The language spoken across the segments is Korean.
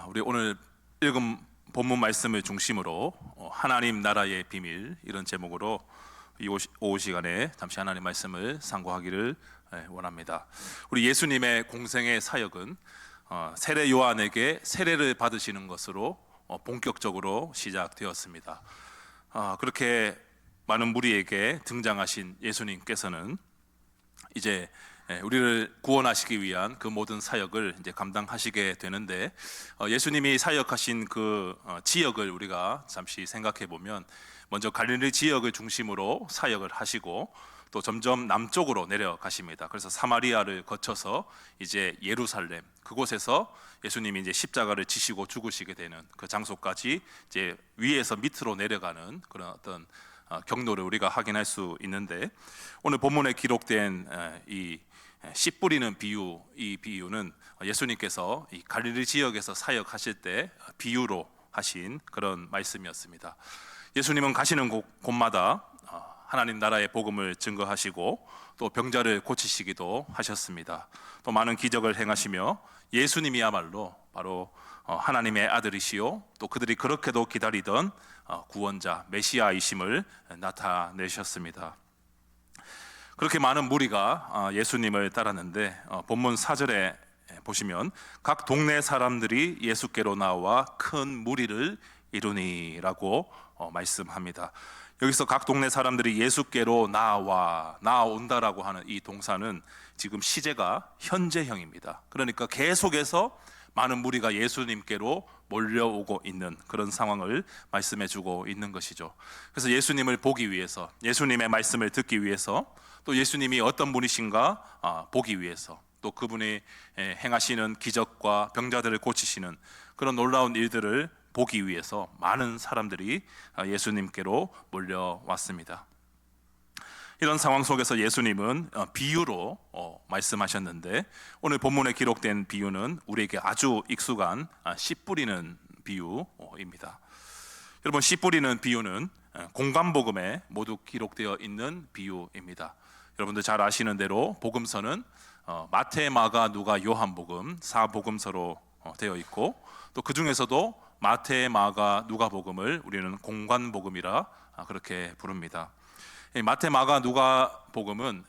우리 오늘 읽은 본문 말씀을 중심으로 하나님 나라의 비밀 이런 제목으로 이 오후 시간에 잠시 하나님 말씀을 상고하기를 원합니다. 우리 예수님의 공생의 사역은 세례 요한에게 세례를 받으시는 것으로 본격적으로 시작되었습니다. 그렇게 많은 무리에게 등장하신 예수님께서는 이제 우리를 구원하시기 위한 그 모든 사역을 이제 감당하시게 되는데, 예수님이 사역하신 그 지역을 우리가 잠시 생각해 보면, 먼저 갈릴리 지역을 중심으로 사역을 하시고 또 점점 남쪽으로 내려가십니다. 그래서 사마리아를 거쳐서 이제 예루살렘, 그곳에서 예수님이 이제 십자가를 지시고 죽으시게 되는 그 장소까지 이제 위에서 밑으로 내려가는 그런 어떤 경로를 우리가 확인할 수 있는데, 오늘 본문에 기록된 이 씨 뿌리는 비유, 이 비유는 예수님께서 이 갈릴리 지역에서 사역하실 때 비유로 하신 그런 말씀이었습니다. 예수님은 가시는 곳마다 하나님 나라의 복음을 증거하시고 또 병자를 고치시기도 하셨습니다. 또 많은 기적을 행하시며 예수님이야말로 바로 하나님의 아들이시요 또 그들이 그렇게도 기다리던 구원자 메시아이심을 나타내셨습니다. 그렇게 많은 무리가 예수님을 따랐는데, 본문 4절에 보시면 각 동네 사람들이 예수께로 나와 큰 무리를 이루니라고 말씀합니다. 여기서 각 동네 사람들이 예수께로 나온다라고 하는 이 동사는 지금 시제가 현재형입니다. 그러니까 계속해서 많은 무리가 예수님께로 몰려오고 있는 그런 상황을 말씀해 주고 있는 것이죠. 그래서 예수님을 보기 위해서, 예수님의 말씀을 듣기 위해서, 또 예수님이 어떤 분이신가 보기 위해서, 또 그분이 행하시는 기적과 병자들을 고치시는 그런 놀라운 일들을 보기 위해서 많은 사람들이 예수님께로 몰려왔습니다. 이런 상황 속에서 예수님은 비유로 말씀하셨는데, 오늘 본문에 기록된 비유는 우리에게 아주 익숙한 씨 뿌리는 비유입니다. 여러분, 씨 뿌리는 비유는 공관복음에 모두 기록되어 있는 비유입니다. 여러분들 잘 아시는 대로 복음서는 마태, 마가, 누가, 요한복음 4복음서로 되어 있고, 또 그 중에서도 마태, 마가, 누가복음을 우리는 공관복음이라 그렇게 부릅니다. 마태, 마가, 누가복음은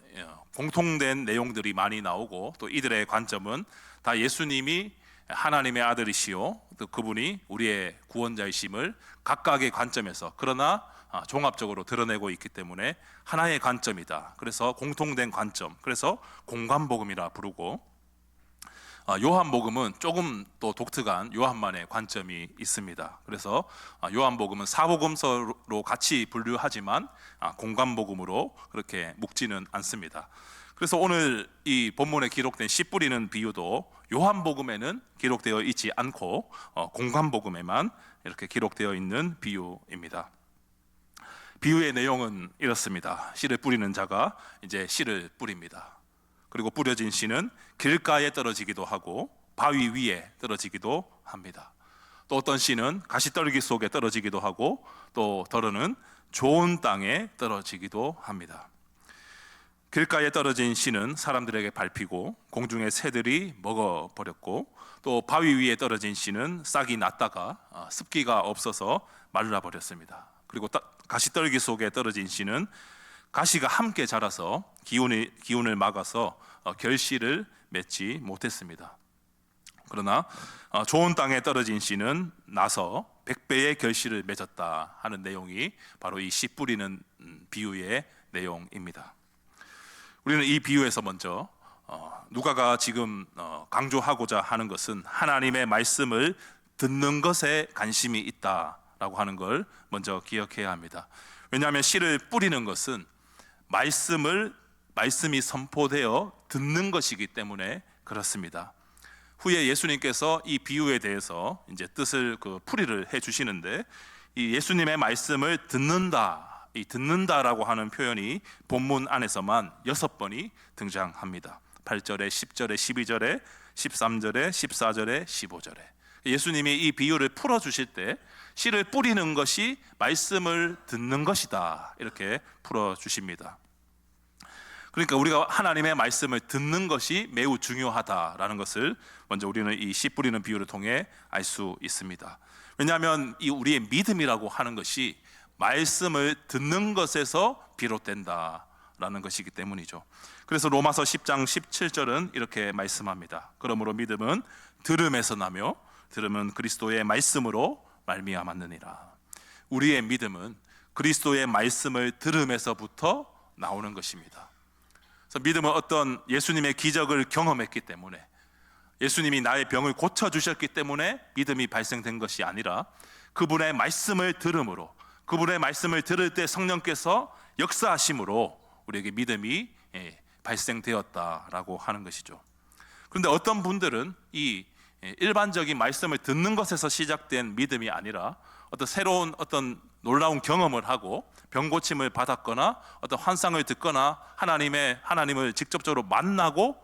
공통된 내용들이 많이 나오고, 또 이들의 관점은 다 예수님이 하나님의 아들이시요 또 그분이 우리의 구원자이심을 각각의 관점에서, 그러나 종합적으로 드러내고 있기 때문에 하나의 관점이다. 그래서 공통된 관점, 그래서 공관복음이라 부르고, 요한복음은 조금 또 독특한 요한만의 관점이 있습니다. 그래서 요한복음은 사복음서로 같이 분류하지만 공관복음으로 그렇게 묶지는 않습니다. 그래서 오늘 이 본문에 기록된 씨 뿌리는 비유도 요한복음에는 기록되어 있지 않고 공관복음에만 이렇게 기록되어 있는 비유입니다. 비유의 내용은 이렇습니다. 씨를 뿌리는 자가 이제 씨를 뿌립니다. 그리고 뿌려진 씨는 길가에 떨어지기도 하고 바위 위에 떨어지기도 합니다. 또 어떤 씨는 가시떨기 속에 떨어지기도 하고, 또 더러는 좋은 땅에 떨어지기도 합니다. 길가에 떨어진 씨는 사람들에게 밟히고 공중의 새들이 먹어버렸고, 또 바위 위에 떨어진 씨는 싹이 났다가 습기가 없어서 말라버렸습니다. 그리고 가시떨기 속에 떨어진 씨는 가시가 함께 자라서 기운을 막아서 결실을 맺지 못했습니다. 그러나 좋은 땅에 떨어진 씨는 나서 100배의 결실을 맺었다 하는 내용이 바로 이 씨 뿌리는 비유의 내용입니다. 우리는 이 비유에서 먼저 누가가 지금 강조하고자 하는 것은 하나님의 말씀을 듣는 것에 관심이 있다라고 하는 걸 먼저 기억해야 합니다. 왜냐하면 씨를 뿌리는 것은 말씀이 선포되어 듣는 것이기 때문에 그렇습니다. 후에 예수님께서 이 비유에 대해서 이제 뜻을 풀이를 해 주시는데, 이 예수님의 말씀을 듣는다, 이 듣는다라고 하는 표현이 본문 안에서만 6번이 등장합니다. 8절에, 10절에, 12절에, 13절에, 14절에, 15절에. 예수님이 이 비유를 풀어 주실 때 씨를 뿌리는 것이 말씀을 듣는 것이다, 이렇게 풀어 주십니다. 그러니까 우리가 하나님의 말씀을 듣는 것이 매우 중요하다라는 것을 먼저 우리는 이 씨 뿌리는 비유를 통해 알 수 있습니다. 왜냐하면 이 우리의 믿음이라고 하는 것이 말씀을 듣는 것에서 비롯된다라는 것이기 때문이죠. 그래서 로마서 10장 17절은 이렇게 말씀합니다. 그러므로 믿음은 들음에서 나며 들음은 그리스도의 말씀으로 말미암았느니라. 우리의 믿음은 그리스도의 말씀을 들음에서부터 나오는 것입니다. 그래서 믿음은 어떤 예수님의 기적을 경험했기 때문에, 예수님이 나의 병을 고쳐주셨기 때문에 믿음이 발생된 것이 아니라 그분의 말씀을 들음으로, 그분의 말씀을 들을 때 성령께서 역사하심으로 우리에게 믿음이 발생되었다라고 하는 것이죠. 그런데 어떤 분들은 이 일반적인 말씀을 듣는 것에서 시작된 믿음이 아니라 어떤 새로운 어떤 놀라운 경험을 하고 병 고침을 받았거나 어떤 환상을 듣거나 하나님을 직접적으로 만나고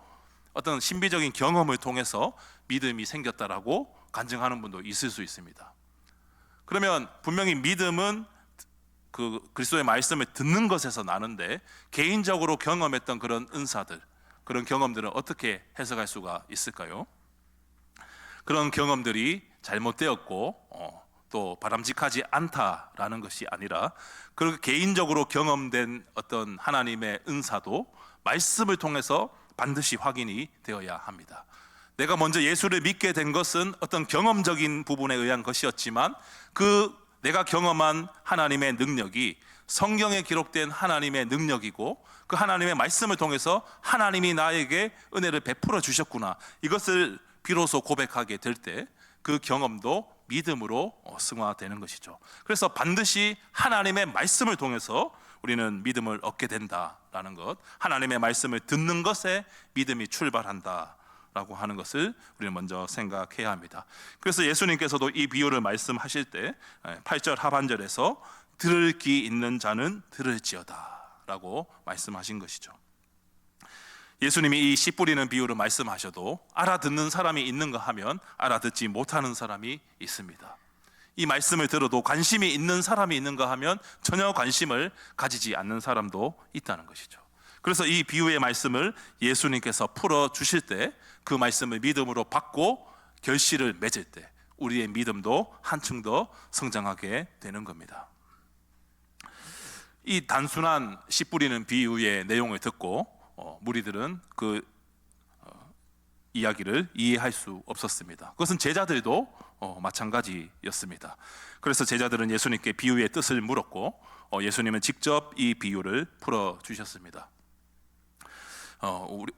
어떤 신비적인 경험을 통해서 믿음이 생겼다라고 간증하는 분도 있을 수 있습니다. 그러면 분명히 믿음은 그 그리스도의 말씀을 듣는 것에서 나는데, 개인적으로 경험했던 그런 은사들, 그런 경험들은 어떻게 해석할 수가 있을까요? 그런 경험들이 잘못되었고 또 바람직하지 않다라는 것이 아니라, 그 개인적으로 경험된 어떤 하나님의 은사도 말씀을 통해서 반드시 확인이 되어야 합니다. 내가 먼저 예수를 믿게 된 것은 어떤 경험적인 부분에 의한 것이었지만, 그 내가 경험한 하나님의 능력이 성경에 기록된 하나님의 능력이고, 그 하나님의 말씀을 통해서 하나님이 나에게 은혜를 베풀어 주셨구나, 이것을 비로소 고백하게 될 때 그 경험도 믿음으로 승화되는 것이죠. 그래서 반드시 하나님의 말씀을 통해서 우리는 믿음을 얻게 된다라는 것, 하나님의 말씀을 듣는 것에 믿음이 출발한다라고 하는 것을 우리는 먼저 생각해야 합니다. 그래서 예수님께서도 이 비유를 말씀하실 때 8절 하반절에서 들을 귀 있는 자는 들을지어다 라고 말씀하신 것이죠. 예수님이 이 씨 뿌리는 비유를 말씀하셔도 알아듣는 사람이 있는가 하면 알아듣지 못하는 사람이 있습니다. 이 말씀을 들어도 관심이 있는 사람이 있는가 하면 전혀 관심을 가지지 않는 사람도 있다는 것이죠. 그래서 이 비유의 말씀을 예수님께서 풀어 주실 때, 그 말씀을 믿음으로 받고 결실을 맺을 때 우리의 믿음도 한층 더 성장하게 되는 겁니다. 이 단순한 씨 뿌리는 비유의 내용을 듣고 무리들은 그 이야기를 이해할 수 없었습니다. 그것은 제자들도 마찬가지였습니다. 그래서 제자들은 예수님께 비유의 뜻을 물었고 예수님은 직접 이 비유를 풀어주셨습니다.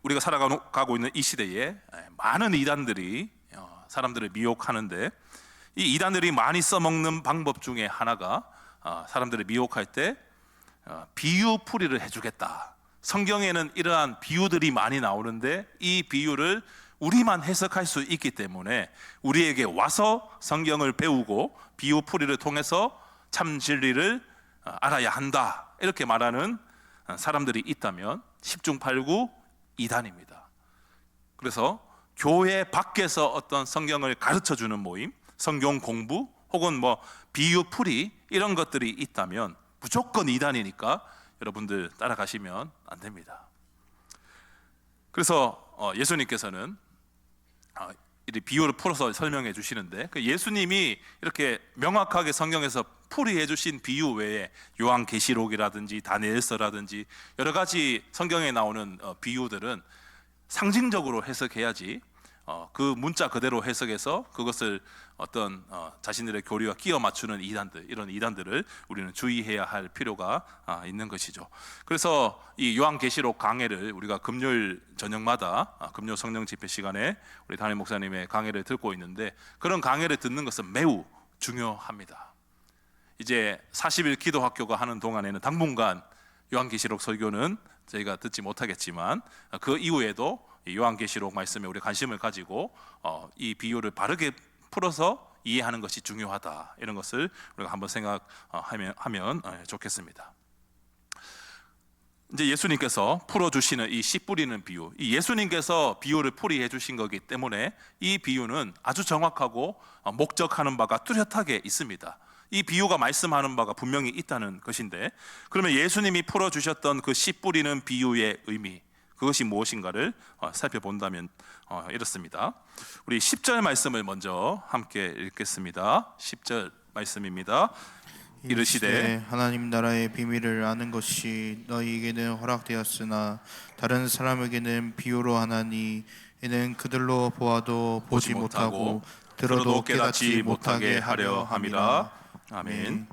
우리가 살아가고 있는 이 시대에 많은 이단들이 사람들을 미혹하는데, 이 이단들이 많이 써먹는 방법 중에 하나가 사람들을 미혹할 때 비유풀이를 해주겠다. 성경에는 이러한 비유들이 많이 나오는데 이 비유를 우리만 해석할 수 있기 때문에 우리에게 와서 성경을 배우고 비유풀이를 통해서 참 진리를 알아야 한다, 이렇게 말하는 사람들이 있다면 10중 8구 이단입니다. 그래서 교회 밖에서 어떤 성경을 가르쳐주는 모임, 성경 공부 혹은 비유풀이 이런 것들이 있다면 무조건 이단이니까 여러분들 따라가시면 안 됩니다. 그래서 예수님께서는 이 비유를 풀어서 설명해 주시는데, 예수님이 이렇게 명확하게 성경에서 풀이해 주신 비유 외에 요한계시록이라든지 다니엘서라든지 여러 가지 성경에 나오는 비유들은 상징적으로 해석해야지, 그 문자 그대로 해석해서 그것을 어떤 자신들의 교리와 끼워 맞추는 이단들, 이런 이단들을 우리는 주의해야 할 필요가 있는 것이죠. 그래서 이 요한계시록 강해를 우리가 금요일 저녁마다 금요 성령 집회 시간에 우리 담임 목사님의 강해를 듣고 있는데, 그런 강해를 듣는 것은 매우 중요합니다. 이제 40일 기도학교가 하는 동안에는 당분간 요한계시록 설교는 저희가 듣지 못하겠지만, 그 이후에도 요한계시록 말씀에 우리 관심을 가지고 이 비유를 바르게 풀어서 이해하는 것이 중요하다, 이런 것을 우리가 한번 생각하면 좋겠습니다. 이제 예수님께서 풀어주시는 이 씨 뿌리는 비유, 이 예수님께서 비유를 풀이해 주신 거기 때문에 이 비유는 아주 정확하고 목적하는 바가 뚜렷하게 있습니다. 이 비유가 말씀하는 바가 분명히 있다는 것인데, 그러면 예수님이 풀어주셨던 그 씨 뿌리는 비유의 의미, 그것이 무엇인가를 살펴본다면 이렇습니다. 우리 10절 말씀을 먼저 함께 읽겠습니다. 10절 말씀입니다. 이르시되 하나님 나라의 비밀을 아는 것이 너희에게는 허락되었으나 다른 사람에게는 비유로 하나니 이는 그들로 보아도 보지 못하고 들어도 깨닫지 못하게 하려 함이라. 아멘.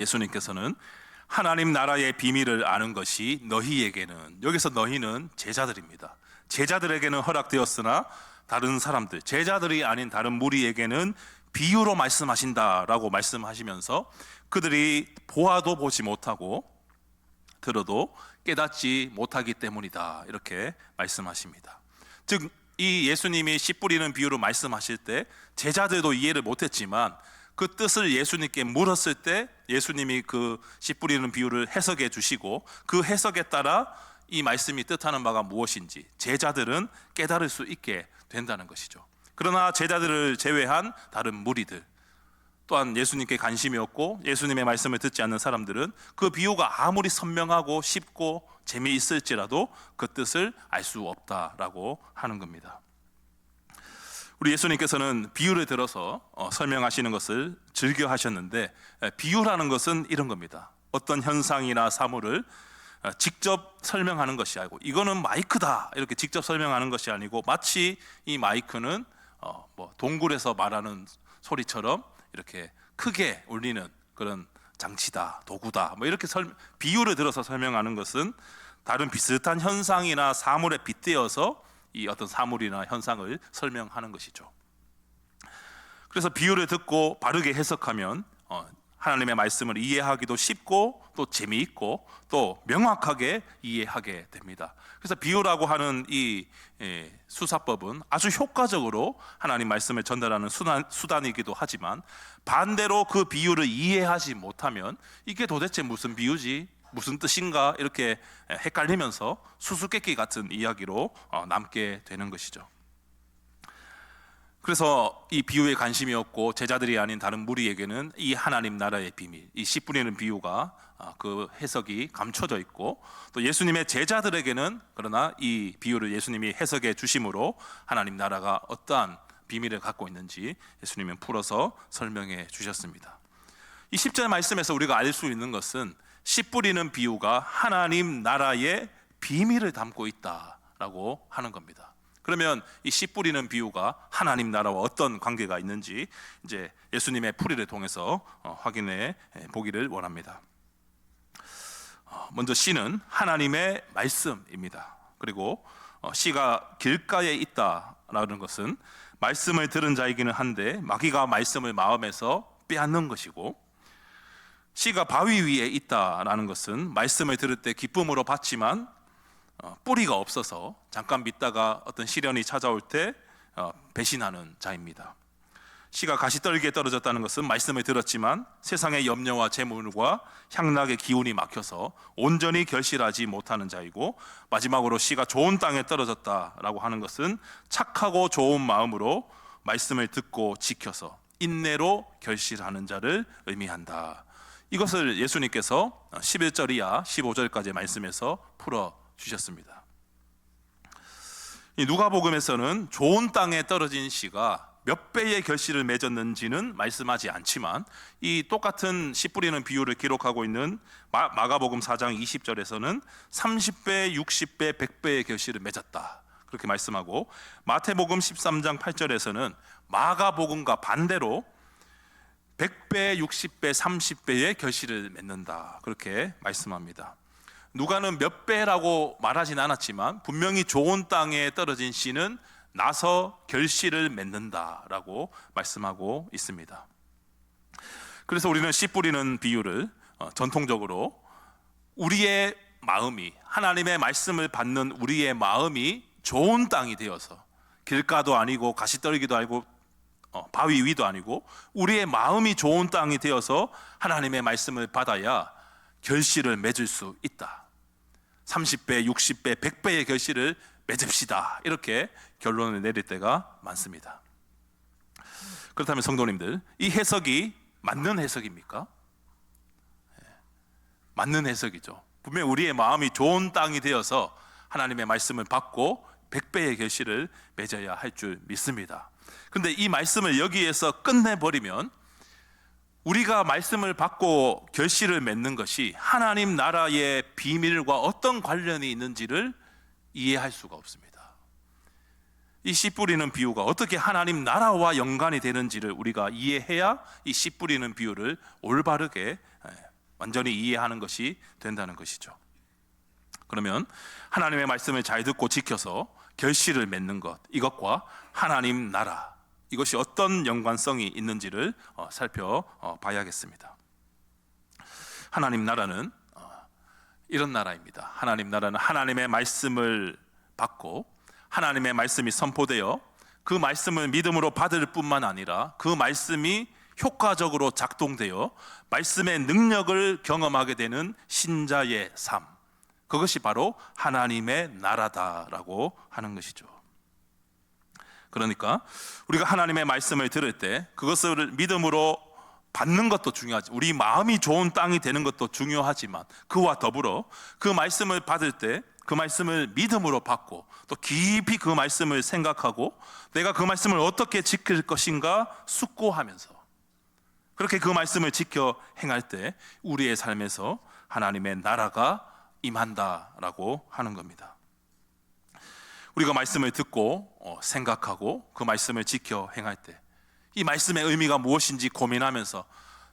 예수님께서는 하나님 나라의 비밀을 아는 것이 너희에게는, 여기서 너희는 제자들입니다. 제자들에게는 허락되었으나 다른 사람들, 제자들이 아닌 다른 무리에게는 비유로 말씀하신다라고 말씀하시면서 그들이 보아도 보지 못하고 들어도 깨닫지 못하기 때문이다, 이렇게 말씀하십니다. 즉, 이 예수님이 씨 뿌리는 비유로 말씀하실 때 제자들도 이해를 못했지만 그 뜻을 예수님께 물었을 때 예수님이 그 씨 뿌리는 비유를 해석해 주시고 그 해석에 따라 이 말씀이 뜻하는 바가 무엇인지 제자들은 깨달을 수 있게 된다는 것이죠. 그러나 제자들을 제외한 다른 무리들, 또한 예수님께 관심이 없고 예수님의 말씀을 듣지 않는 사람들은 그 비유가 아무리 선명하고 쉽고 재미있을지라도 그 뜻을 알 수 없다라고 하는 겁니다. 우리 예수님께서는 비유를 들어서 설명하시는 것을 즐겨 하셨는데, 비유라는 것은 이런 겁니다. 어떤 현상이나 사물을 직접 설명하는 것이 아니고, 이거는 마이크다 이렇게 직접 설명하는 것이 아니고, 마치 이 마이크는 동굴에서 말하는 소리처럼 이렇게 크게 울리는 그런 장치다, 도구다, 이렇게 비유를 들어서 설명하는 것은 다른 비슷한 현상이나 사물에 빗대어서 이 어떤 사물이나 현상을 설명하는 것이죠. 그래서 비유를 듣고 바르게 해석하면 하나님의 말씀을 이해하기도 쉽고 또 재미있고 또 명확하게 이해하게 됩니다. 그래서 비유라고 하는 이 수사법은 아주 효과적으로 하나님 말씀을 전달하는 수단이기도 하지만, 반대로 그 비유를 이해하지 못하면 이게 도대체 무슨 비유지, 무슨 뜻인가 이렇게 헷갈리면서 수수께끼 같은 이야기로 남게 되는 것이죠. 그래서 이 비유에 관심이 없고 제자들이 아닌 다른 무리에게는 이 하나님 나라의 비밀, 이 씨 뿌리는 비유가 그 해석이 감춰져 있고, 또 예수님의 제자들에게는 그러나 이 비유를 예수님이 해석해 주심으로 하나님 나라가 어떠한 비밀을 갖고 있는지 예수님은 풀어서 설명해 주셨습니다. 이 10절 말씀에서 우리가 알 수 있는 것은 씨 뿌리는 비유가 하나님 나라의 비밀을 담고 있다라고 하는 겁니다. 그러면 이 씨 뿌리는 비유가 하나님 나라와 어떤 관계가 있는지 이제 예수님의 풀이를 통해서 확인해 보기를 원합니다. 먼저 씨는 하나님의 말씀입니다. 그리고 씨가 길가에 있다라는 것은 말씀을 들은 자이기는 한데 마귀가 말씀을 마음에서 빼앗는 것이고, 씨가 바위 위에 있다라는 것은 말씀을 들을 때 기쁨으로 받지만 뿌리가 없어서 잠깐 믿다가 어떤 시련이 찾아올 때 배신하는 자입니다. 씨가 가시떨기에 떨어졌다는 것은 말씀을 들었지만 세상의 염려와 재물과 향락의 기운이 막혀서 온전히 결실하지 못하는 자이고, 마지막으로 씨가 좋은 땅에 떨어졌다라고 하는 것은 착하고 좋은 마음으로 말씀을 듣고 지켜서 인내로 결실하는 자를 의미한다. 이것을 예수님께서 11절 이하 15절까지의 말씀에서 풀어 주셨습니다. 이 누가복음에서는 좋은 땅에 떨어진 씨가 몇 배의 결실을 맺었는지는 말씀하지 않지만, 이 똑같은 씨 뿌리는 비유를 기록하고 있는 마가복음 4장 20절에서는 30배, 60배, 100배의 결실을 맺었다 그렇게 말씀하고, 마태복음 13장 8절에서는 마가복음과 반대로 100배, 60배, 30배의 결실을 맺는다 그렇게 말씀합니다. 누가는 몇 배라고 말하진 않았지만 분명히 좋은 땅에 떨어진 씨는 나서 결실을 맺는다라고 말씀하고 있습니다. 그래서 우리는 씨 뿌리는 비유를 전통적으로 우리의 마음이, 하나님의 말씀을 받는 우리의 마음이 좋은 땅이 되어서, 길가도 아니고 가시떨기도 아니고 바위 위도 아니고 우리의 마음이 좋은 땅이 되어서 하나님의 말씀을 받아야 결실을 맺을 수 있다. 30배, 60배, 100배의 결실을 맺읍시다, 이렇게 결론을 내릴 때가 많습니다. 그렇다면 성도님들, 이 해석이 맞는 해석입니까? 맞는 해석이죠. 분명 우리의 마음이 좋은 땅이 되어서 하나님의 말씀을 받고 100배의 결실을 맺어야 할 줄 믿습니다. 그런데 이 말씀을 여기에서 끝내버리면 우리가 말씀을 받고 결실을 맺는 것이 하나님 나라의 비밀과 어떤 관련이 있는지를 이해할 수가 없습니다. 이 씨 뿌리는 비유가 어떻게 하나님 나라와 연관이 되는지를 우리가 이해해야 이 씨 뿌리는 비유를 올바르게 완전히 이해하는 것이 된다는 것이죠. 그러면 하나님의 말씀을 잘 듣고 지켜서 결실을 맺는 것, 이것과 하나님 나라, 이것이 어떤 연관성이 있는지를 살펴봐야겠습니다. 하나님 나라는 이런 나라입니다. 하나님 나라는 하나님의 말씀을 받고 하나님의 말씀이 선포되어 그 말씀을 믿음으로 받을 뿐만 아니라 그 말씀이 효과적으로 작동되어 말씀의 능력을 경험하게 되는 신자의 삶, 그것이 바로 하나님의 나라다라고 하는 것이죠. 그러니까 우리가 하나님의 말씀을 들을 때 그것을 믿음으로 받는 것도 중요하지, 우리 마음이 좋은 땅이 되는 것도 중요하지만 그와 더불어 그 말씀을 받을 때 그 말씀을 믿음으로 받고 또 깊이 그 말씀을 생각하고 내가 그 말씀을 어떻게 지킬 것인가 숙고하면서 그렇게 그 말씀을 지켜 행할 때 우리의 삶에서 하나님의 나라가 임한다라고 하는 겁니다. 우리가 말씀을 듣고 생각하고 그 말씀을 지켜 행할 때 이 말씀의 의미가 무엇인지 고민하면서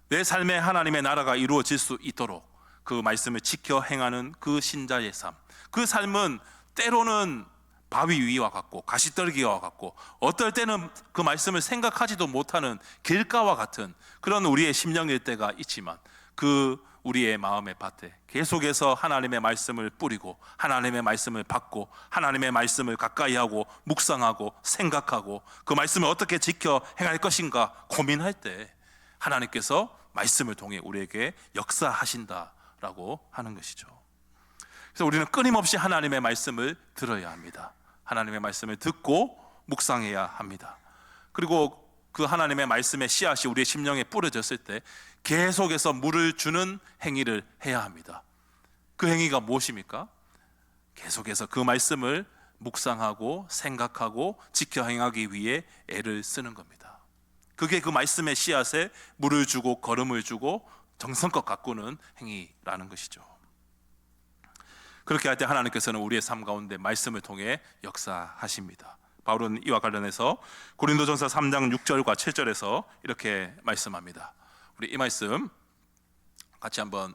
내 삶에 하나님의 나라가 이루어질 수 있도록 그 말씀을 지켜 행하는 그 신자의 삶, 그 삶은 때로는 바위 위와 같고 가시떨기와 같고 어떨 때는 그 말씀을 생각하지도 못하는 길가와 같은 그런 우리의 심령일 때가 있지만 그 우리의 마음의 밭에 계속해서 하나님의 말씀을 뿌리고 하나님의 말씀을 받고 하나님의 말씀을 가까이 하고 묵상하고 생각하고 그 말씀을 어떻게 지켜 행할 것인가 고민할 때 하나님께서 말씀을 통해 우리에게 역사하신다라고 하는 것이죠. 그래서 우리는 끊임없이 하나님의 말씀을 들어야 합니다. 하나님의 말씀을 듣고 묵상해야 합니다. 그리고 그 하나님의 말씀의 씨앗이 우리의 심령에 뿌려졌을 때 계속해서 물을 주는 행위를 해야 합니다. 그 행위가 무엇입니까? 계속해서 그 말씀을 묵상하고 생각하고 지켜 행하기 위해 애를 쓰는 겁니다. 그게 그 말씀의 씨앗에 물을 주고 거름을 주고 정성껏 가꾸는 행위라는 것이죠. 그렇게 할 때 하나님께서는 우리의 삶 가운데 말씀을 통해 역사하십니다. 바울은 이와 관련해서 고린도전서 3장 6절과 7절에서 이렇게 말씀합니다. 우리 이 말씀 같이 한번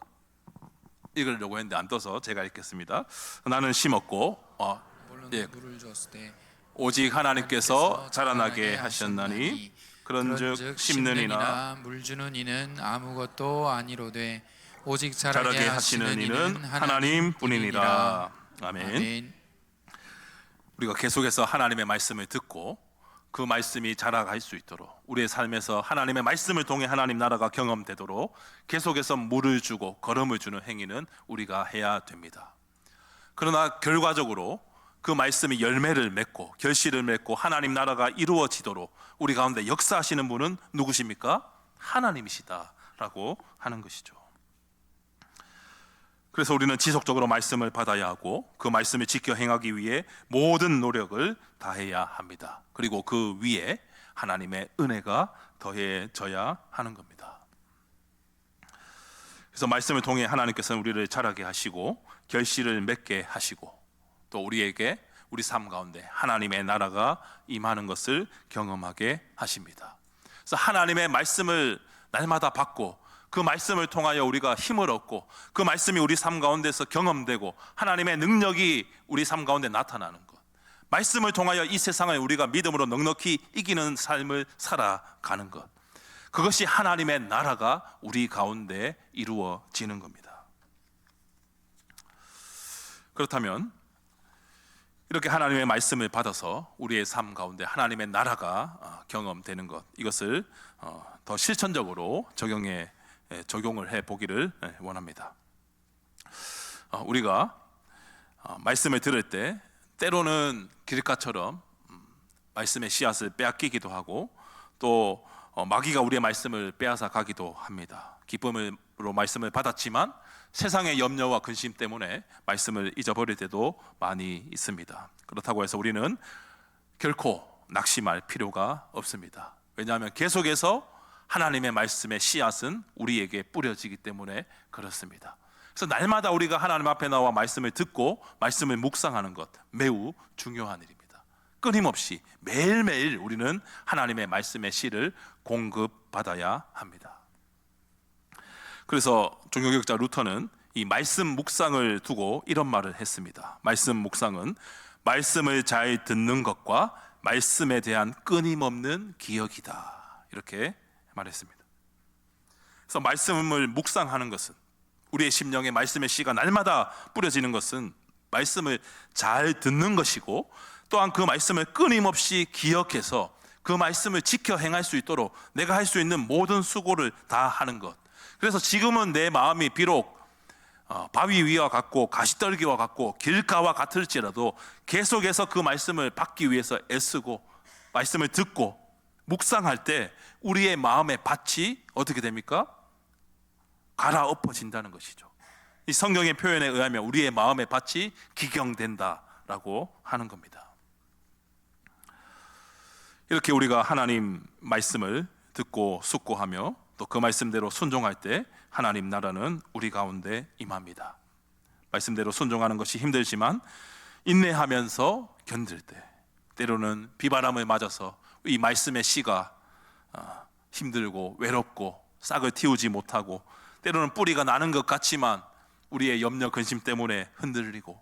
읽으려고 했는데 안 떠서 제가 읽겠습니다. 나는 심었고 물을 주었을 때 오직 하나님께서 자라나게 하셨나니 그런즉 심는 이나 물 주는 이는 아무것도 아니로되 오직 자라게 하시는 이는 하나님 뿐이니라. 아멘. 우리가 계속해서 하나님의 말씀을 듣고 그 말씀이 자라갈 수 있도록 우리의 삶에서 하나님의 말씀을 통해 하나님 나라가 경험되도록 계속해서 물을 주고 거름을 주는 행위는 우리가 해야 됩니다. 그러나 결과적으로 그 말씀이 열매를 맺고 결실을 맺고 하나님 나라가 이루어지도록 우리 가운데 역사하시는 분은 누구십니까? 하나님이시다라고 하는 것이죠. 그래서 우리는 지속적으로 말씀을 받아야 하고 그 말씀을 지켜 행하기 위해 모든 노력을 다해야 합니다. 그리고 그 위에 하나님의 은혜가 더해져야 하는 겁니다. 그래서 말씀을 통해 하나님께서는 우리를 자라게 하시고 결실을 맺게 하시고 또 우리에게 우리 삶 가운데 하나님의 나라가 임하는 것을 경험하게 하십니다. 그래서 하나님의 말씀을 날마다 받고 그 말씀을 통하여 우리가 힘을 얻고 그 말씀이 우리 삶 가운데서 경험되고 하나님의 능력이 우리 삶 가운데 나타나는 것, 말씀을 통하여 이 세상을 우리가 믿음으로 넉넉히 이기는 삶을 살아가는 것, 그것이 하나님의 나라가 우리 가운데 이루어지는 겁니다. 그렇다면 이렇게 하나님의 말씀을 받아서 우리의 삶 가운데 하나님의 나라가 경험되는 것, 이것을 더 실천적으로 적용을 해 보기를 원합니다. 우리가 말씀을 들을 때 때로는 길가처럼 말씀의 씨앗을 빼앗기기도 하고 또 마귀가 우리의 말씀을 빼앗아 가기도 합니다. 기쁨으로 말씀을 받았지만 세상의 염려와 근심 때문에 말씀을 잊어버릴 때도 많이 있습니다. 그렇다고 해서 우리는 결코 낙심할 필요가 없습니다. 왜냐하면 계속해서 하나님의 말씀의 씨앗은 우리에게 뿌려지기 때문에 그렇습니다. 그래서 날마다 우리가 하나님 앞에 나와 말씀을 듣고 말씀을 묵상하는 것 매우 중요한 일입니다. 끊임없이 매일매일 우리는 하나님의 말씀의 씨를 공급받아야 합니다. 그래서 종교개혁자 루터는 이 말씀 묵상을 두고 이런 말을 했습니다. 말씀 묵상은 말씀을 잘 듣는 것과 말씀에 대한 끊임없는 기억이다, 이렇게 말했습니다. 그래서 말씀을 묵상하는 것은, 우리의 심령에 말씀의 씨가 날마다 뿌려지는 것은 말씀을 잘 듣는 것이고, 또한 그 말씀을 끊임없이 기억해서 그 말씀을 지켜 행할 수 있도록 내가 할 수 있는 모든 수고를 다 하는 것. 그래서 지금은 내 마음이 비록 바위 위와 같고 가시떨기와 같고 길가와 같을지라도 계속해서 그 말씀을 받기 위해서 애쓰고 말씀을 듣고 묵상할 때 우리의 마음의 밭이 어떻게 됩니까? 갈아엎어진다는 것이죠. 이 성경의 표현에 의하면 우리의 마음의 밭이 기경된다라고 하는 겁니다. 이렇게 우리가 하나님 말씀을 듣고 숙고하며 또 그 말씀대로 순종할 때 하나님 나라는 우리 가운데 임합니다. 말씀대로 순종하는 것이 힘들지만 인내하면서 견딜 때, 때로는 비바람을 맞아서 이 말씀의 씨가 힘들고 외롭고 싹을 틔우지 못하고, 때로는 뿌리가 나는 것 같지만 우리의 염려 근심 때문에 흔들리고,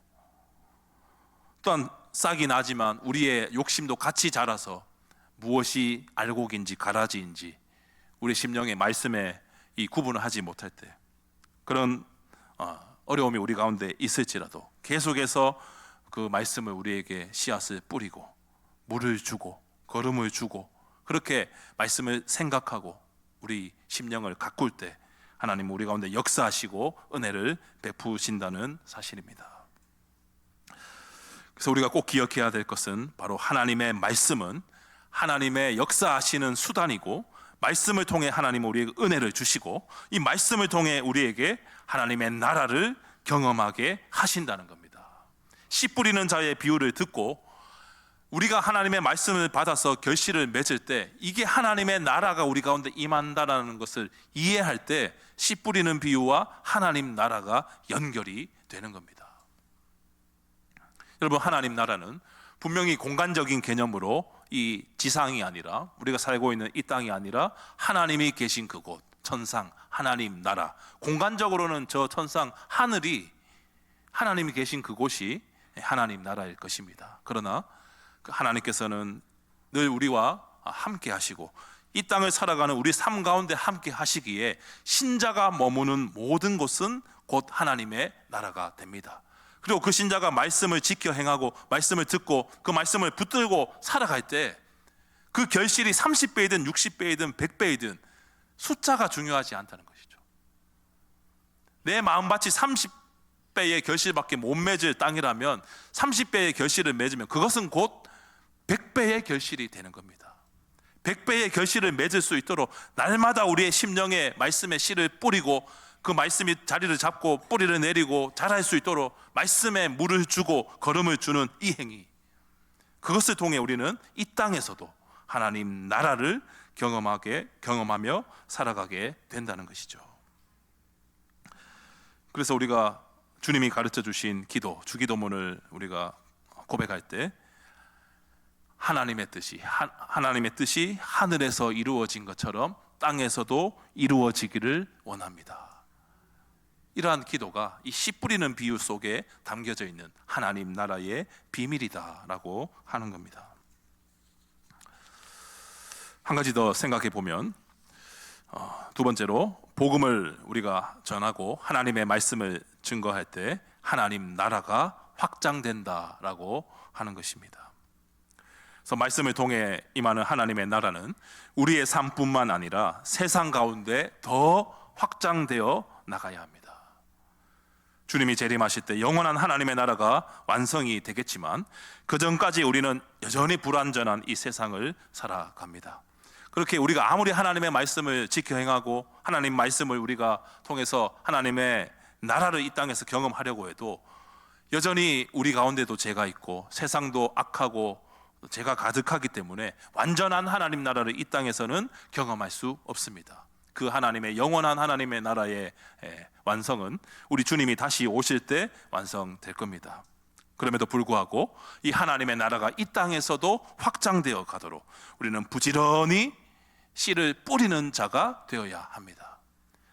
또한 싹이 나지만 우리의 욕심도 같이 자라서 무엇이 알곡인지 가라지인지 우리 심령의 말씀에 이 구분을 하지 못할 때, 그런 어려움이 우리 가운데 있을지라도 계속해서 그 말씀을 우리에게 씨앗을 뿌리고 물을 주고 걸음을 주고 그렇게 말씀을 생각하고 우리 심령을 가꿀 때 하나님 우리 가운데 역사하시고 은혜를 베푸신다는 사실입니다. 그래서 우리가 꼭 기억해야 될 것은 바로 하나님의 말씀은 하나님의 역사하시는 수단이고, 말씀을 통해 하나님은 우리에게 은혜를 주시고 이 말씀을 통해 우리에게 하나님의 나라를 경험하게 하신다는 겁니다. 씨 뿌리는 자의 비유를 듣고 우리가 하나님의 말씀을 받아서 결실을 맺을 때 이게 하나님의 나라가 우리 가운데 임한다라는 것을 이해할 때 씨 뿌리는 비유와 하나님 나라가 연결이 되는 겁니다. 여러분, 하나님 나라는 분명히 공간적인 개념으로 이 지상이 아니라, 우리가 살고 있는 이 땅이 아니라 하나님이 계신 그곳, 천상, 하나님 나라, 공간적으로는 저 천상 하늘이 하나님이 계신 그곳이 하나님 나라일 것입니다. 그러나 하나님께서는 늘 우리와 함께 하시고 이 땅을 살아가는 우리 삶 가운데 함께 하시기에 신자가 머무는 모든 곳은 곧 하나님의 나라가 됩니다. 그리고 그 신자가 말씀을 지켜 행하고 말씀을 듣고 그 말씀을 붙들고 살아갈 때 그 결실이 30배이든 60배이든 100배이든 숫자가 중요하지 않다는 것이죠. 내 마음밭이 30배의 결실밖에 못 맺을 땅이라면 30배의 결실을 맺으면 그것은 곧 100배의 결실이 되는 겁니다. 100배의 결실을 맺을 수 있도록 날마다 우리의 심령에 말씀의 씨를 뿌리고 그 말씀이 자리를 잡고 뿌리를 내리고 자랄 수 있도록 말씀에 물을 주고 걸음을 주는 이 행위, 그것을 통해 우리는 이 땅에서도 하나님 나라를 경험하며 살아가게 된다는 것이죠. 그래서 우리가 주님이 가르쳐 주신 기도, 주기도문을 우리가 고백할 때 하나님의 뜻이 하늘에서 이루어진 것처럼 땅에서도 이루어지기를 원합니다. 이러한 기도가 이 씨 뿌리는 비유 속에 담겨져 있는 하나님 나라의 비밀이다라고 하는 겁니다. 한 가지 더 생각해 보면, 두 번째로 복음을 우리가 전하고 하나님의 말씀을 증거할 때 하나님 나라가 확장된다라고 하는 것입니다. 그래서 말씀을 통해 임하는 하나님의 나라는 우리의 삶뿐만 아니라 세상 가운데 더 확장되어 나가야 합니다. 주님이 재림하실 때 영원한 하나님의 나라가 완성이 되겠지만 그 전까지 우리는 여전히 불완전한 이 세상을 살아갑니다. 그렇게 우리가 아무리 하나님의 말씀을 지켜 행하고 하나님 말씀을 우리가 통해서 하나님의 나라를 이 땅에서 경험하려고 해도 여전히 우리 가운데도 죄가 있고 세상도 악하고 죄가 가득하기 때문에 완전한 하나님 나라를 이 땅에서는 경험할 수 없습니다. 그 하나님의 영원한 하나님의 나라의 완성은 우리 주님이 다시 오실 때 완성될 겁니다. 그럼에도 불구하고 이 하나님의 나라가 이 땅에서도 확장되어 가도록 우리는 부지런히 씨를 뿌리는 자가 되어야 합니다.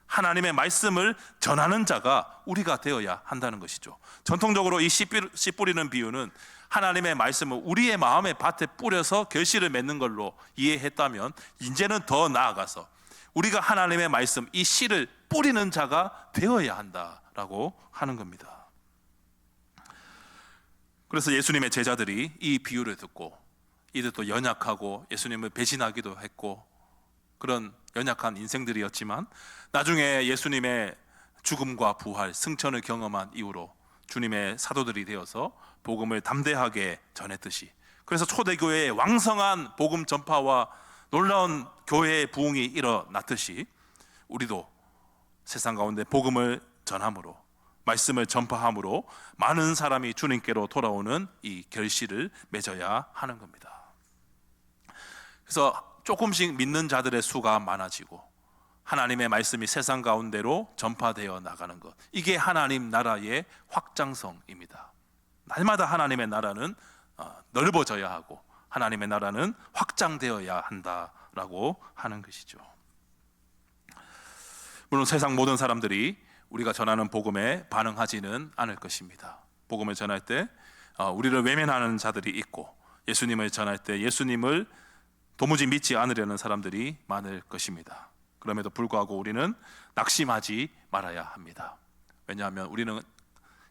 하나님의 말씀을 전하는 자가 우리가 되어야 한다는 것이죠. 전통적으로 이 씨 뿌리는 비유는 하나님의 말씀을 우리의 마음의 밭에 뿌려서 결실을 맺는 걸로 이해했다면, 이제는 더 나아가서 우리가 하나님의 말씀, 이 씨를 뿌리는 자가 되어야 한다라고 하는 겁니다. 그래서 예수님의 제자들이 이 비유를 듣고 이들도 연약하고 예수님을 배신하기도 했고 그런 연약한 인생들이었지만, 나중에 예수님의 죽음과 부활, 승천을 경험한 이후로 주님의 사도들이 되어서 복음을 담대하게 전했듯이, 그래서 초대교회의 왕성한 복음 전파와 놀라운 교회의 부흥이 일어났듯이 우리도 세상 가운데 복음을 전함으로, 말씀을 전파함으로 많은 사람이 주님께로 돌아오는 이 결실을 맺어야 하는 겁니다. 그래서 조금씩 믿는 자들의 수가 많아지고 하나님의 말씀이 세상 가운데로 전파되어 나가는 것, 이게 하나님 나라의 확장성입니다. 날마다 하나님의 나라는 넓어져야 하고 하나님의 나라는 확장되어야 한다라고 하는 것이죠. 물론 세상 모든 사람들이 우리가 전하는 복음에 반응하지는 않을 것입니다. 복음을 전할 때 우리를 외면하는 자들이 있고, 예수님을 전할 때 예수님을 도무지 믿지 않으려는 사람들이 많을 것입니다. 그럼에도 불구하고 우리는 낙심하지 말아야 합니다. 왜냐하면 우리는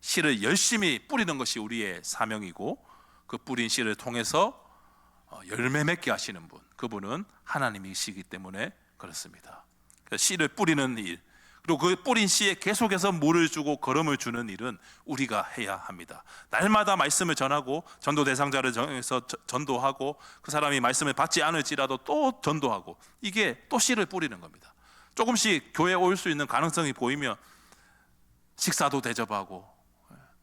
씨를 열심히 뿌리는 것이 우리의 사명이고, 그 뿌린 씨를 통해서 열매 맺게 하시는 분, 그분은 하나님이시기 때문에 그렇습니다. 씨를 뿌리는 일, 그리고 그 뿌린 씨에 계속해서 물을 주고 거름을 주는 일은 우리가 해야 합니다. 날마다 말씀을 전하고 전도 대상자를 정해서 전도하고, 그 사람이 말씀을 받지 않을지라도 또 전도하고, 이게 또 씨를 뿌리는 겁니다. 조금씩 교회에 올 수 있는 가능성이 보이면 식사도 대접하고,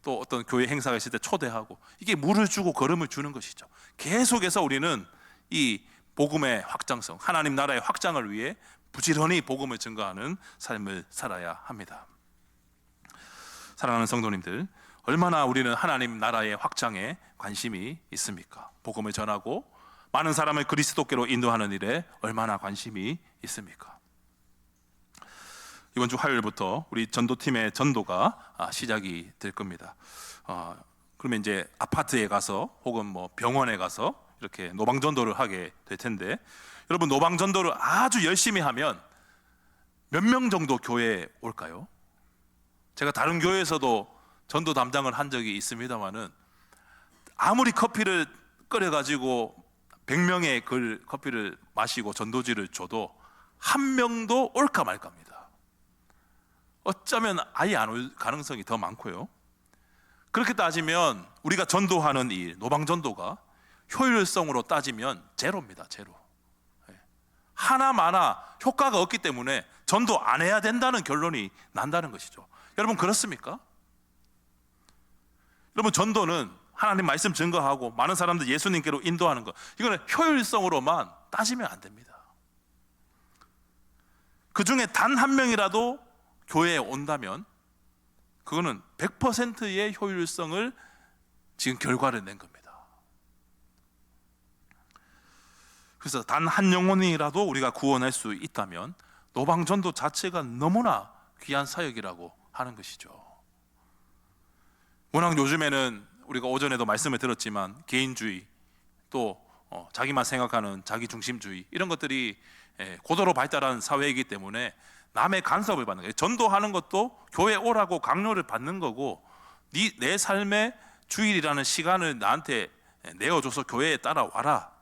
또 어떤 교회 행사가 있을 때 초대하고, 이게 물을 주고 거름을 주는 것이죠. 계속해서 우리는 이 복음의 확장성, 하나님 나라의 확장을 위해 부지런히 복음을 증거하는 삶을 살아야 합니다. 사랑하는 성도님들, 얼마나 우리는 하나님 나라의 확장에 관심이 있습니까? 복음을 전하고 많은 사람을 그리스도께로 인도하는 일에 얼마나 관심이 있습니까? 이번 주 화요일부터 우리 전도팀의 전도가 시작이 될 겁니다. 그러면 이제 아파트에 가서 혹은 뭐 병원에 가서 이렇게 노방 전도를 하게 될 텐데, 여러분, 노방 전도를 아주 열심히 하면 몇 명 정도 교회에 올까요? 제가 다른 교회에서도 전도 담당을 한 적이 있습니다만은, 아무리 커피를 끓여가지고 100명의 그 커피를 마시고 전도지를 줘도 한 명도 올까 말까입니다. 어쩌면 아예 안 올 가능성이 더 많고요. 그렇게 따지면 우리가 전도하는 일, 노방 전도가 효율성으로 따지면 제로입니다. 제로. 하나마나 효과가 없기 때문에 전도 안 해야 된다는 결론이 난다는 것이죠. 여러분, 그렇습니까? 여러분, 전도는 하나님 말씀 증거하고 많은 사람들 예수님께로 인도하는 것, 이거는 효율성으로만 따지면 안 됩니다. 그 중에 단 한 명이라도 교회에 온다면 그거는 100%의 효율성을 지금 결과를 낸 겁니다. 그래서 단 한 영혼이라도 우리가 구원할 수 있다면 노방전도 자체가 너무나 귀한 사역이라고 하는 것이죠. 워낙 요즘에는 우리가 오전에도 말씀을 들었지만 개인주의, 또 자기만 생각하는 자기중심주의, 이런 것들이 고도로 발달한 사회이기 때문에 남의 간섭을 받는 거예요. 전도하는 것도 교회 오라고 강요를 받는 거고, 내 삶의 주일이라는 시간을 나한테 내어줘서 교회에 따라와라,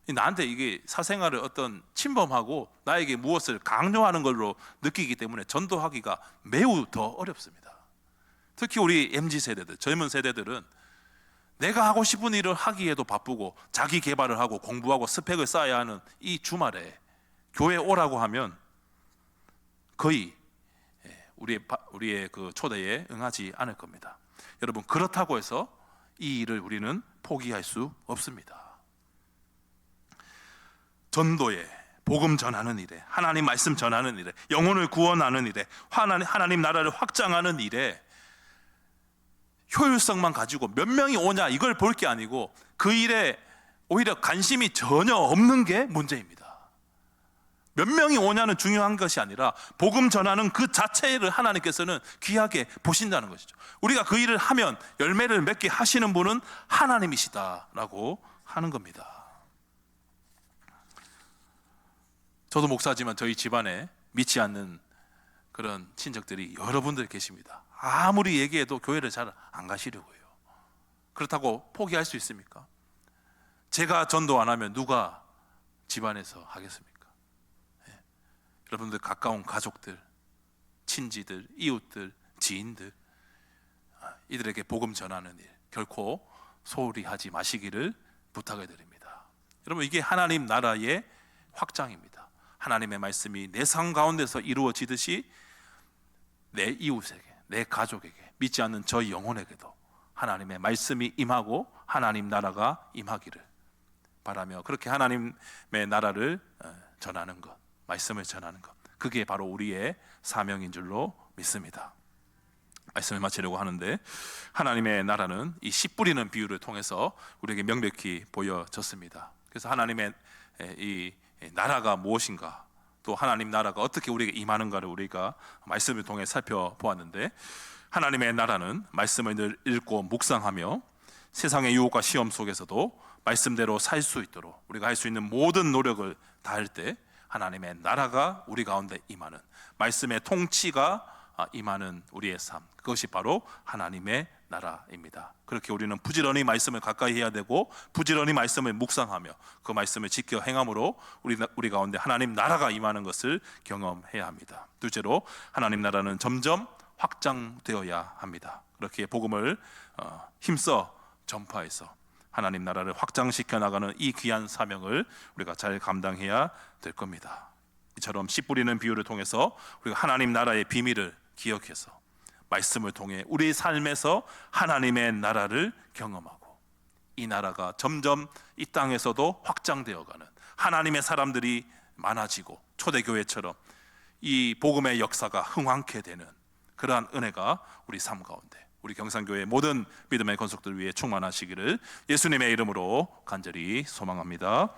나한테 이게 사생활을 어떤 침범하고 나에게 무엇을 강요하는 걸로 느끼기 때문에 전도하기가 매우 더 어렵습니다. 특히 우리 MZ세대들, 젊은 세대들은 내가 하고 싶은 일을 하기에도 바쁘고 자기 개발을 하고 공부하고 스펙을 쌓아야 하는 이 주말에 교회 오라고 하면 거의 우리의 그 초대에 응하지 않을 겁니다. 여러분, 그렇다고 해서 이 일을 우리는 포기할 수 없습니다. 전도에, 복음 전하는 일에, 하나님 말씀 전하는 일에, 영혼을 구원하는 일에, 하나님 나라를 확장하는 일에 효율성만 가지고 몇 명이 오냐 이걸 볼 게 아니고 그 일에 오히려 관심이 전혀 없는 게 문제입니다. 몇 명이 오냐는 중요한 것이 아니라 복음 전하는 그 자체를 하나님께서는 귀하게 보신다는 것이죠. 우리가 그 일을 하면 열매를 맺게 하시는 분은 하나님이시다라고 하는 겁니다. 저도 목사지만 저희 집안에 믿지 않는 그런 친척들이 여러분들 계십니다. 아무리 얘기해도 교회를 잘 안 가시려고 해요. 그렇다고 포기할 수 있습니까? 제가 전도 안 하면 누가 집안에서 하겠습니까? 네. 여러분들 가까운 가족들, 친지들, 이웃들, 지인들, 이들에게 복음 전하는 일 결코 소홀히 하지 마시기를 부탁을 드립니다. 여러분, 이게 하나님 나라의 확장입니다. 하나님의 말씀이 내 삶 가운데서 이루어지듯이 내 이웃에게, 내 가족에게, 믿지 않는 저희 영혼에게도 하나님의 말씀이 임하고 하나님 나라가 임하기를 바라며, 그렇게 하나님의 나라를 전하는 것, 말씀을 전하는 것, 그게 바로 우리의 사명인 줄로 믿습니다. 말씀을 마치려고 하는데, 하나님의 나라는 이 씨 뿌리는 비유를 통해서 우리에게 명백히 보여졌습니다. 그래서 하나님의 이 나라가 무엇인가, 또 하나님 나라가 어떻게 우리에게 임하는가를 우리가 말씀을 통해 살펴보았는데, 하나님의 나라는 말씀을 늘 읽고 묵상하며 세상의 유혹과 시험 속에서도 말씀대로 살 수 있도록 우리가 할 수 있는 모든 노력을 다할 때 하나님의 나라가 우리 가운데 임하는, 말씀의 통치가 임하는 우리의 삶, 그것이 바로 하나님의 나라입니다. 그렇게 우리는 부지런히 말씀을 가까이 해야 되고 부지런히 말씀을 묵상하며 그 말씀을 지켜 행함으로 우리 가운데 하나님 나라가 임하는 것을 경험해야 합니다. 둘째로, 하나님 나라는 점점 확장되어야 합니다. 그렇게 복음을 힘써 전파해서 하나님 나라를 확장시켜 나가는 이 귀한 사명을 우리가 잘 감당해야 될 겁니다. 이처럼 씨 뿌리는 비유를 통해서 우리가 하나님 나라의 비밀을 기억해서 말씀을 통해 우리 삶에서 하나님의 나라를 경험하고 이 나라가 점점 이 땅에서도 확장되어가는, 하나님의 사람들이 많아지고 초대교회처럼 이 복음의 역사가 흥황케 되는 그러한 은혜가 우리 삶 가운데, 우리 경산교회 모든 믿음의 건속들 위해 충만하시기를 예수님의 이름으로 간절히 소망합니다.